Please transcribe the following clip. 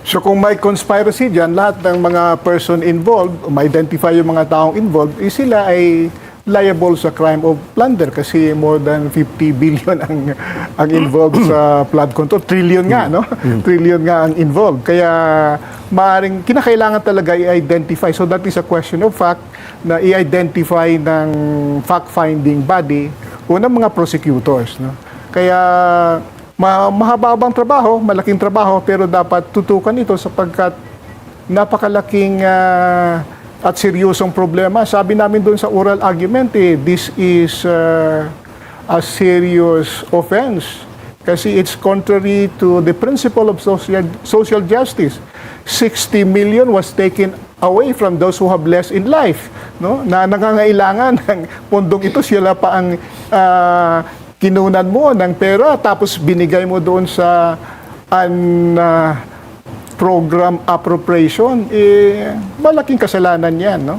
So kung may conspiracy dyan, lahat ng mga person involved, ma-identify yung mga taong involved, sila ay liable sa crime of plunder kasi more than 50 billion ang involved sa flood control. Trillion nga, no? Trillion nga ang involved. Kaya maaaring kinakailangan talaga i-identify. So that is a question of fact na i-identify ng fact-finding body o ng mga prosecutors. No? Kaya mahababang trabaho, malaking trabaho, pero dapat tutukan ito sapagkat napakalaking at seryosong problema. Sabi namin doon sa oral argument, this is a serious offense kasi it's contrary to the principle of social justice. 60 million was taken away from those who have less in life, no? Na nangangailangan ng pundong ito, sila pa ang kinunan mo ng pera tapos binigay mo doon sa program appropriation, malaking kasalanan yan, no?